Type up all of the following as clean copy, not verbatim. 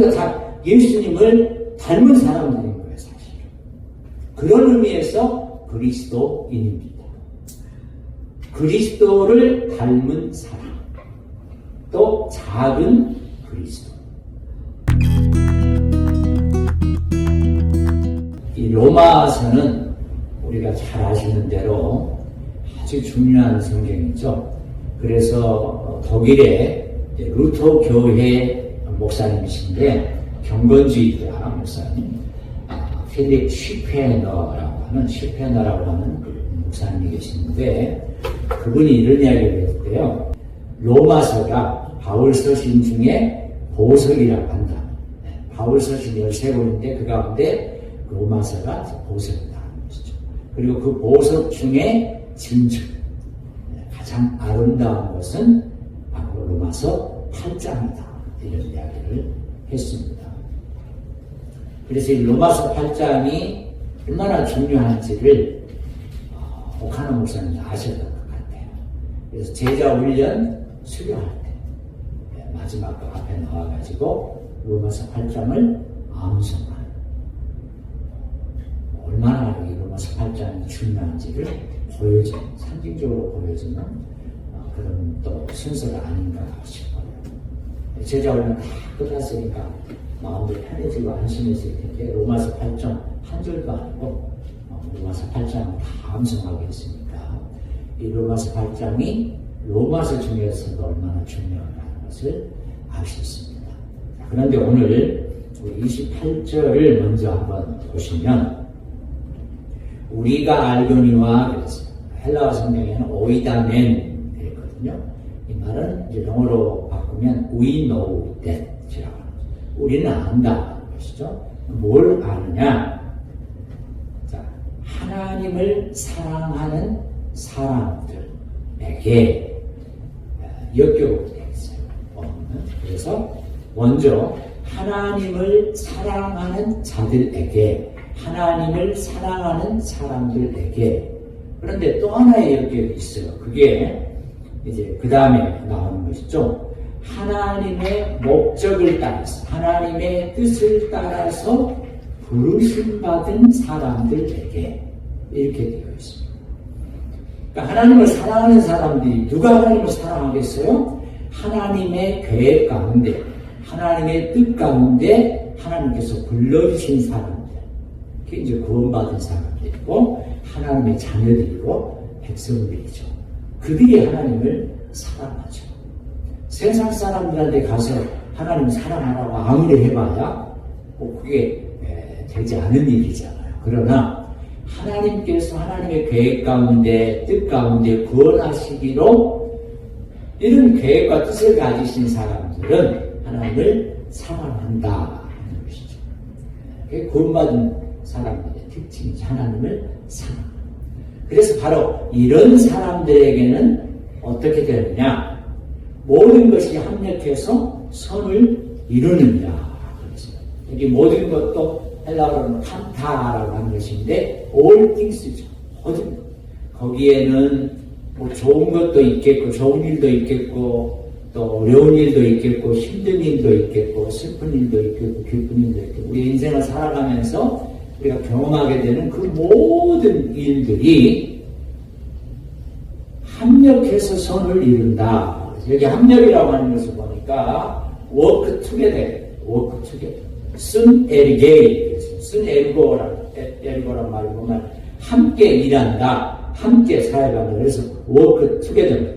다 예수님을 닮은 사람들인 거예요, 사실. 그런 의미에서 그리스도인입니다. 그리스도를 닮은 사람, 또 작은 그리스도. 이 로마서는 우리가 잘 아시는 대로 아주 중요한 성경이죠. 그래서 독일의 루터 교회 목사님이신데 경건주의자 목사님 필립 쉬페너라고 하는 목사님이 계시는데 그분이 이런 이야기를 했대요. 로마서가 바울서신 중에 보석이라고 한다. 바울서신 13권인데 그 가운데 로마서가 보석이다 하는 것이죠. 그리고 그 보석 중에 진주 가장 아름다운 것은 바로 로마서 8장이다. 이런 이야기를 했습니다. 그래서 이 로마서 8장이 얼마나 중요한지를 오카노 목사님이 아셨던 것 같아요. 그래서 제자 훈련 수료할 때 마지막 그 앞에 나와가지고 로마서 8장을 암송하는 얼마나 이 로마서 8장이 중요한지를 보여주는, 상징적으로 보여주는 그런 또 순서가 아닌가 싶어요. 제자 훈련 다 끝났으니까 마음도 편해지고 안심했을 텐데 로마서 8장 한 절도 아니고 로마서 8장을 다 암송하게 했으니까 이 로마서 8장이 로마서 중에서도 얼마나 중요하다는 것을 알 수 있습니다. 그런데 오늘 28절을 먼저 한번 보시면 우리가 알거니와 그랬어요. 헬라어 성경에는 오이다멘 그랬거든요. 이 말은 이제 영어로 바꾸면 we know that이라고 합니다. 우리는 안다 것이죠. 뭘 아느냐? 자, 하나님을 사랑하는 사람들에게 역겨우게 되어 있어요. 그래서 먼저 하나님을 사랑하는 자들에게, 하나님을 사랑하는 사람들에게. 그런데 또 하나의 역격이 있어요. 그게 이제 그 다음에 나오는 것이죠. 하나님의 목적을 따라서, 하나님의 뜻을 따라서 부르심받은 사람들에게 이렇게 되어 있습니다. 그러니까 하나님을 사랑하는 사람들이 누가 하나님을 사랑하겠어요? 하나님의 계획 가운데, 하나님의 뜻 가운데 하나님께서 불러주신 사람들, 그게 이제 구원받은 사람들이고 하나님의 자녀들이고 백성들이죠. 그들이 하나님을 사랑하죠. 세상 사람들한테 가서 하나님 사랑하라고 아무리 해봐야 그게 되지 않은 일이잖아요. 그러나 하나님께서 하나님의 계획 가운데 뜻 가운데 구원하시기로 이런 계획과 뜻을 가지신 사람들은 하나님을 사랑한다 하는 것이죠. 그게 구원받은 사람들의 특징이죠. 하나님을 사랑한다. 그래서 바로 이런 사람들에게는 어떻게 되느냐? 모든 것이 합력해서 선을 이루느냐. 여기 모든 것도 헬라어로는 칸타라고 하는 것인데 all things죠. 모든 것. 거기에는 뭐 좋은 것도 있겠고 좋은 일도 있겠고 또 어려운 일도 있겠고 힘든 일도 있겠고 슬픈 일도 있겠고 기쁜 일도 있겠고 우리 인생을 살아가면서 우리가 경험하게 되는 그 모든 일들이 합력해서 선을 이룬다. 여기 합력이라고 하는 것을 보니까 work together, work together. 쓴 에르게이, 쓴 에르고란 말을 보면 함께 일한다, 함께 살아간다. 그래서 work together.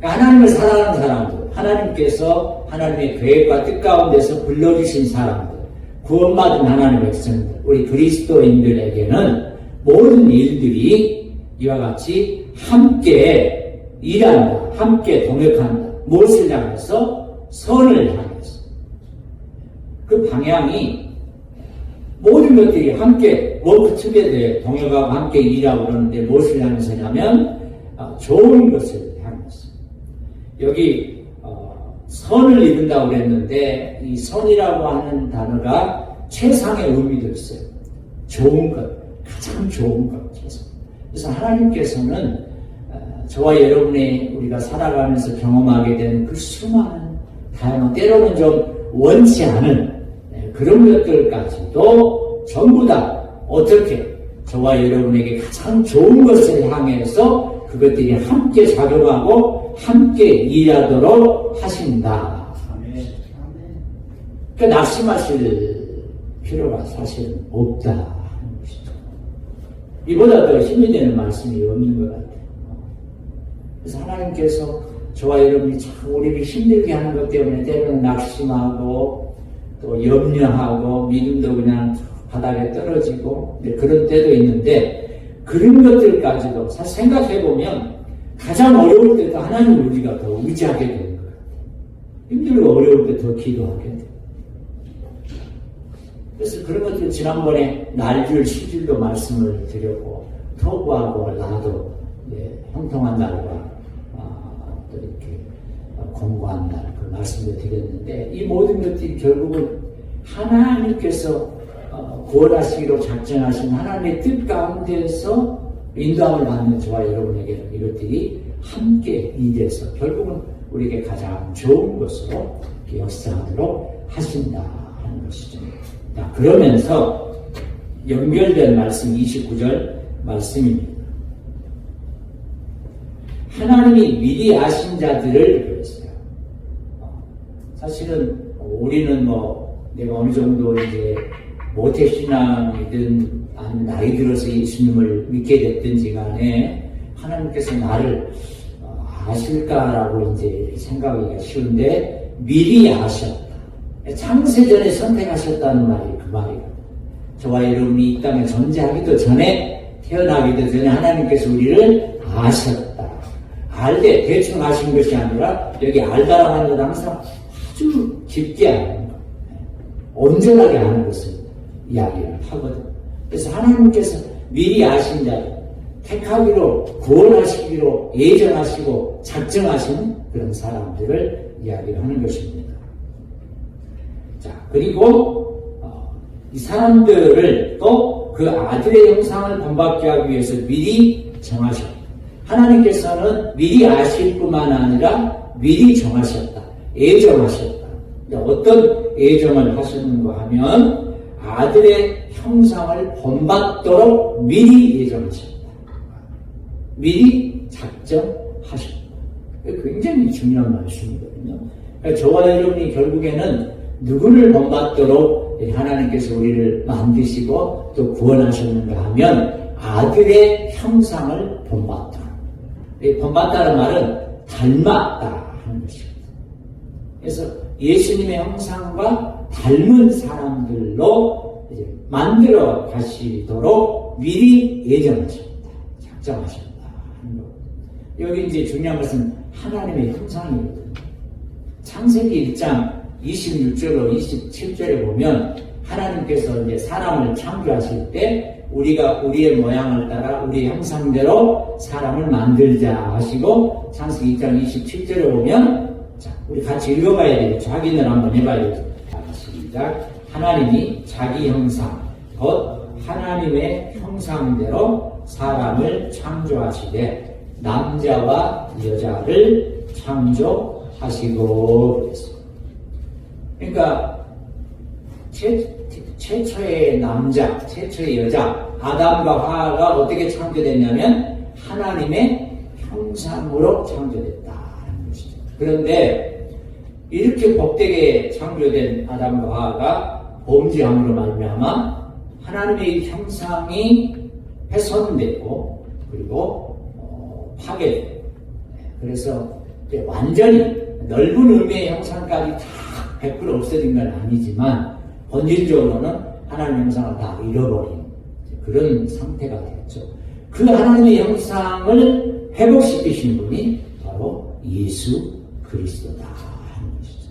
하나님을 사랑하는 사람들, 하나님께서 하나님의 계획과 뜻 가운데서 불러주신 사람들, 구원받은 하나님의 백성들, 우리 그리스도인들에게는 모든 일들이 이와 같이 함께 일한다, 함께 동역한다. 무엇을 향해서? 선을 향해서. 그 방향이 모든 것들이 함께 워크 투게더에 동역하고 함께 일하고 그러는데 무엇을 향해서냐면 좋은 것을 향해서. 여기 선을 이룬다고 그랬는데 이 선이라고 하는 단어가 최상의 의미도 있어요. 좋은 것, 가장 좋은 것. 그래서 하나님께서는 저와 여러분의 우리가 살아가면서 경험하게 되는 그 수많은 다양한 때로는 좀 원치 않은 그런 것들까지도 전부 다 어떻게 저와 여러분에게 가장 좋은 것을 향해서 그것들이 함께 작용하고 함께 일하도록 하신다. 그러니까 낙심하실 필요가 사실은 없다 하는 것이죠. 이보다 더 힘이 되는 말씀이 없는 것 같아요. 그래서 하나님께서 저와 여러분이 참 우리를 힘들게 하는 것 때문에 때로는 낙심하고 또 염려하고 믿음도 그냥 바닥에 떨어지고 그런 때도 있는데 그런 것들까지도 사실 생각해보면 가장 어려울 때도 하나님을 우리가 더 의지하게 되는 것 같아요. 힘들고 어려울 때 더 기도하게 돼요. 그래서 그런 것들 지난번에 날줄 시줄도 말씀을 드렸고 토구하고 나도 형통한 날과 또 이렇게 공고한 날 그 말씀을 드렸는데 이 모든 것들이 결국은 하나님께서 구원하시기로 작정하신 하나님의 뜻 가운데서 인도함을 받는 저와 여러분에게 이것들이 함께 일해서 결국은 우리에게 가장 좋은 것으로 역사하도록 하신다 하는 것이죠. 자, 그러면서 연결된 말씀 29절 말씀입니다. 하나님이 미리 아신 자들을 그랬어요. 사실은 우리는 내가 어느 정도 이제 모태신앙이든 아니면 나이 들어서 예수님을 믿게 됐든지 간에 하나님께서 나를 아실까라고 이제 생각하기가 쉬운데 미리 아셨다. 창세전에 선택하셨다는 말이 그 말이에요. 저와 여러분이 이 땅에 존재하기도 전에 태어나기도 전에 하나님께서 우리를 아셨다. 알되 대충 아신 것이 아니라 여기 알다라고 하는 건 항상 아주 깊게 아는 거, 온전하게 아는 것을 이야기를 하거든. 그래서 하나님께서 미리 아신 자, 택하기로 구원하시기로 예정하시고 작정하신 그런 사람들을 이야기를 하는 것입니다. 자, 그리고 이 사람들을 또 그 아들의 형상을 본받게 하기 위해서 미리 정하셨다. 하나님께서는 미리 아실 뿐만 아니라 미리 정하셨다. 예정하셨다. 어떤 예정을 하셨는가 하면 아들의 형상을 본받도록 미리 예정하셨다. 미리 작정하셨다. 굉장히 중요한 말씀이거든요. 그러니까 저와 여러분이 결국에는 누구를 본받도록 하나님께서 우리를 만드시고 또 구원하셨는가 하면 아들의 형상을 본받도록. 본받다는 말은 닮았다 하는 것입니다. 그래서 예수님의 형상과 닮은 사람들로 이제 만들어 가시도록 미리 예정하셨다. 작정하셨다 하는 것. 여기 이제 중요한 것은 하나님의 형상이거든요. 창세기 1장 26절로 27절에 보면 하나님께서 이제 사람을 창조하실 때 우리가 우리의 모양을 따라 우리의 형상대로 사람을 만들자 하시고 창세기 2장 27절에 보면 자, 우리 같이 읽어봐야 되겠죠. 확인을 한번 해봐야죠. 시작. 하나님이 자기 형상 곧 하나님의 형상대로 사람을 창조하시되 남자와 여자를 창조하시고 그랬어요. 그러니까 최초의 남자, 최초의 여자 아담과 하와가 어떻게 창조됐냐면 하나님의 형상으로 창조됐다는 것이죠. 그런데 이렇게 복되게 창조된 아담과 하와가 범죄함으로 말미암아 하나님의 형상이 훼손되고 그리고 파괴되고 그래서 완전히 넓은 의미의 형상까지 다 100% 없어진 건 아니지만 본질적으로는 하나님의 형상을 다 잃어버린 그런 상태가 됐죠. 그 하나님의 형상을 회복시키신 분이 바로 예수 그리스도다 하는 것이죠.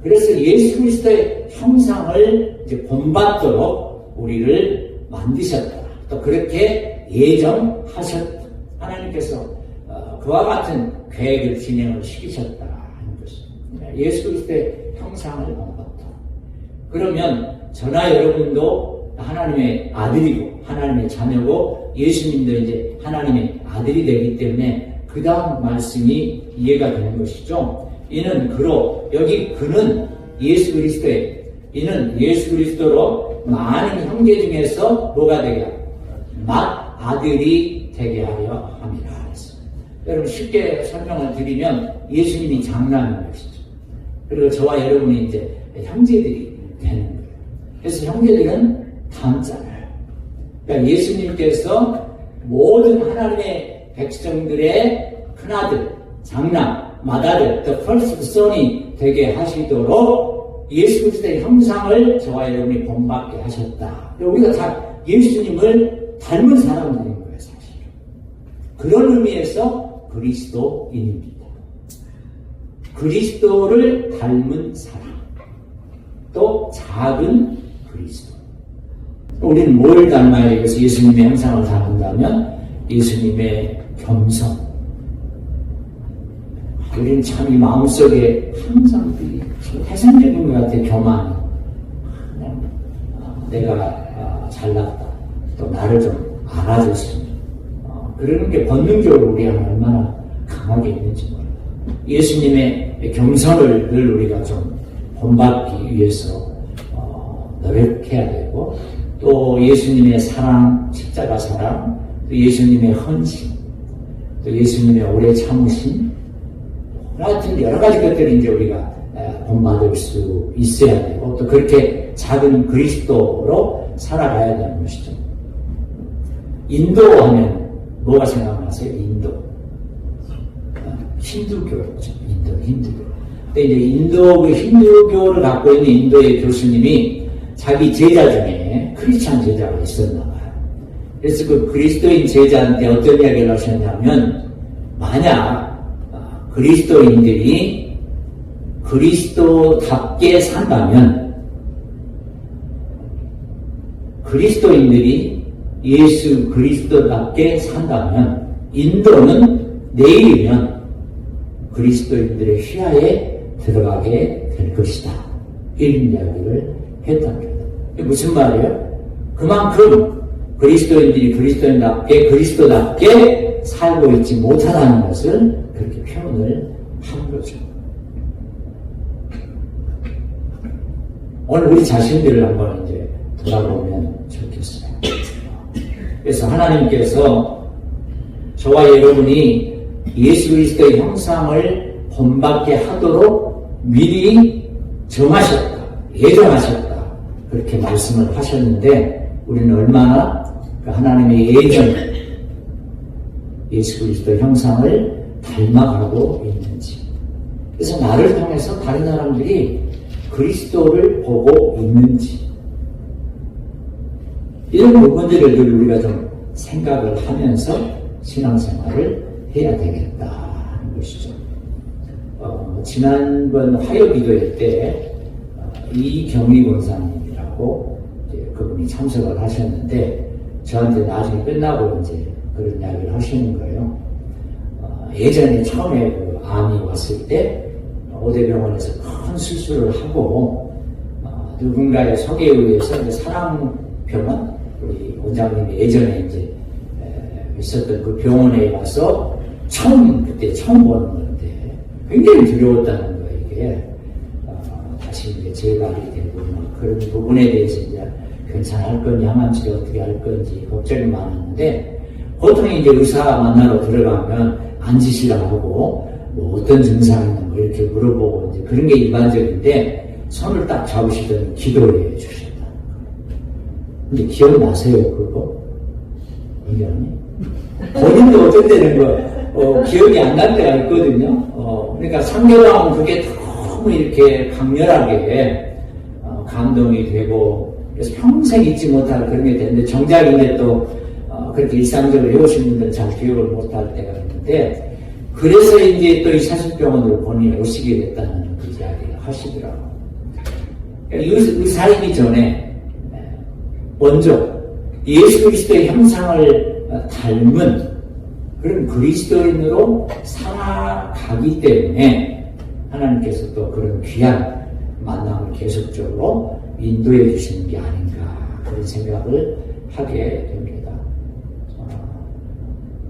그래서 예수 그리스도의 형상을 이제 본받도록 우리를 만드셨다. 또 그렇게 예정하셨다. 하나님께서 그와 같은 계획을 진행을 시키셨다 하는 것입니다. 예수 그리스도의 형상을 본받다. 그러면 저나 여러분도 하나님의 아들이고 하나님의 자녀고 예수님도 이제 하나님의 아들이 되기 때문에 그 다음 말씀이 이해가 되는 것이죠. 이는 그로 여기 그는 예수 그리스도에 이는 예수 그리스도로 많은 형제 중에서 뭐가 되게 맏아들이 되게 하려 함이라 했어요. 여러분 쉽게 설명을 드리면 예수님이 장남인 것이죠. 그리고 저와 여러분이 이제 형제들이 되는 거예요. 그래서 형제들은 다음자예요. 그러니까 예수님께서 모든 하나님의 백성들의 큰아들, 장남, 맏아들, the first son이 되게 하시도록 예수 그리스도의 형상을 저와 여러분이 본받게 하셨다. 우리가 다 예수님을 닮은 사람들인 거예요, 사실. 그런 의미에서 그리스도인입니다. 그리스도를 닮은 사람. 또 작은 그리스도. 우리는 뭘 닮아야 되겠어? 예수님의 형상을 닮는다면 예수님의 겸손. 우리는 참 이 마음속에 항상 태생적인 것 같아. 교만. 내가 잘났다. 또 나를 좀 알아줬으면. 그러는 게 본능적으로 우리 안에 얼마나 강하게 있는지 몰라요. 예수님의 겸손을 늘 우리가 좀 본받기 위해서 노력해야 되고, 또 예수님의 사랑, 십자가 사랑, 또 예수님의 헌신, 또 예수님의 오래 참으심, 하여튼 여러 가지 것들을 이제 우리가 본받을 수 있어야 되고, 또 그렇게 작은 그리스도로 살아가야 되는 것이죠. 인도하면 뭐가 생각나세요? 인도. 힌두교죠. 힌두교. 근데 이제 그 힌두교를 갖고 있는 인도의 교수님이 자기 제자 중에 크리스찬 제자가 있었나 봐요. 그래서 그 그리스도인 제자한테 어떤 이야기를 하셨냐면, 만약 그리스도인들이 그리스도답게 산다면, 그리스도인들이 예수 그리스도답게 산다면, 인도는 내일이면 그리스도인들의 휘하에 들어가게 될 것이다. 이런 이야기를 했답니다. 무슨 말이에요? 그만큼 그리스도인들이 그리스도답게 살고 있지 못하다는 것을 그렇게 표현을 한 거죠. 오늘 우리 자신들을 한번 이제 돌아보면 좋겠어요. 그래서 하나님께서 저와 여러분이 예수 그리스도의 형상을 본받게 하도록 미리 정하셨다, 예정하셨다, 그렇게 말씀을 하셨는데, 우리는 얼마나 그 하나님의 예정, 예수 그리스도의 형상을 닮아가고 있는지. 그래서 나를 통해서 다른 사람들이 그리스도를 보고 있는지, 이런 부분들을 늘 우리가 좀 생각을 하면서 신앙생활을 해야 되겠다 하는 것이죠. 지난번 화요 기도회 때 이경희 권사님이라고 그분이 참석을 하셨는데, 저한테 나중에 끝나고 이제 그런 이야기를 하시는 거예요. 예전에 처음에 그 암이 왔을 때 오대병원에서 큰 수술을 하고 누군가의 소개에 의해서 이제 사랑병원, 우리 원장님이 예전에 이제 있었던 그 병원에 와서 그때 처음 보는 건데 굉장히 두려웠다는 거예요. 이게 다시 이제 재발이 되고 그런 부분에 대해서 이제 괜찮을 건지, 항암치료 어떻게 할 건지 걱정이 많았는데, 보통 이제 의사 만나러 들어가면 앉으시라고 하고 뭐 어떤 증상이 있는 거 이렇게 물어보고 이제 그런 게 일반적인데, 손을 딱 잡으시더니 기도를 해 주셨다. 근데 기억나세요, 그거? 이경이? 본인도 어떤 때는 기억이 안 날 때가 있거든요. 그러니까 상대방은 그게 너무 이렇게 강렬하게 감동이 되고, 그래서 평생 잊지 못할 그런 게 되는데, 정작 이제 또 그렇게 일상적으로 해오신 분들은 잘 기억을 못할 때가 있는데, 그래서 이제 또 이 사십병원으로 본인이 오시게 됐다는 그 이야기를 하시더라고요. 의사이기 전에 먼저 예수 그리스도의 형상을 닮은 그런 그리스도인으로 살아가기 때문에 하나님께서 또 그런 귀한 만남을 계속적으로 인도해 주시는 게 아닌가, 그런 생각을 하게 됩니다.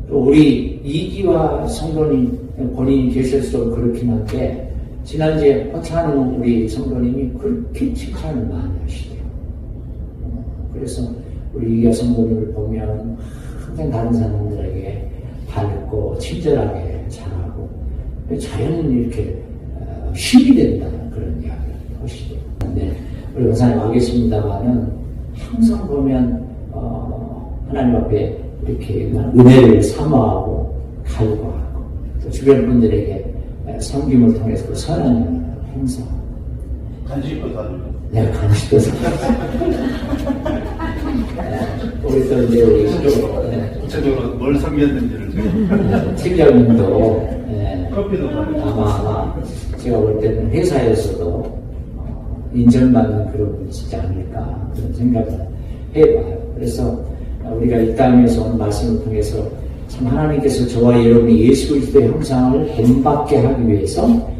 또 우리 이기와 성도님 본인이 계셔서 그렇긴 한데, 지난주에 허찬우 우리 성도님이 그렇게 칭찬을 많이 하시대요. 그래서 우리 이가 성도님을 보면 항상 다른 사람들에게 밝고 친절하게 잘하고 자연은 이렇게 힘이 된다는 그런 이야기를 하시대요. 네, 우리 원사님 와 계십니다만은 항상 보면 하나님 앞에 이렇게 은혜를 사모하고 갈구하고 또 주변 분들에게 섬김을 통해서 선한 행사. 간식도 사주고. 네, 간식도 사주고. 우리 또 이제 우리 구체적으로 뭘 섬겼는지를 제가. 팀장님도 커피도 사주고. 아마 제가 볼 때는 회사에서도 인정받는 그런 분이시지 않을까 그런 생각을 해봐요. 그래서 우리가 이 땅에서 온 말씀을 통해서 참 하나님께서 저와 여러분이 예수 그리스도의 형상을 본받게 하기 위해서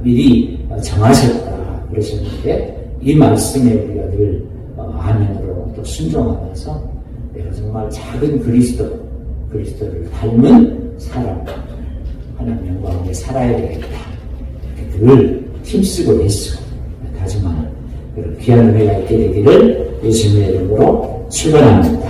미리 정하셨다 그러셨는데 이 말씀에 우리가 늘 아멘으로 또 순종하면서 내가 정말 작은 그리스도를 닮은 사람 하나님 영광에 살아야 되겠다 늘 힘쓰고 애쓰고 다짐하는 그런 귀한 은혜가 있게 되기를 예수님의 이름으로 축원합니다.